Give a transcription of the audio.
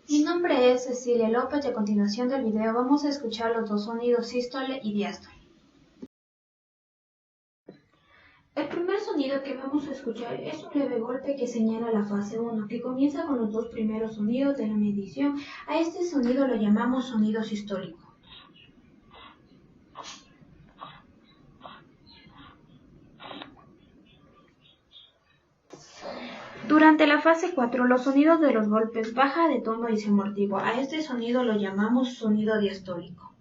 Mi nombre es Cecilia López y a continuación del video vamos a escuchar los dos sonidos sístole y diástole. El primer sonido que vamos a escuchar es un leve golpe que señala la fase 1, que comienza con los dos primeros sonidos de la medición. A este sonido lo llamamos sonido sistólico. Durante la fase 4, los sonidos de los golpes baja de tono y se amortigua. A este sonido lo llamamos sonido diastólico.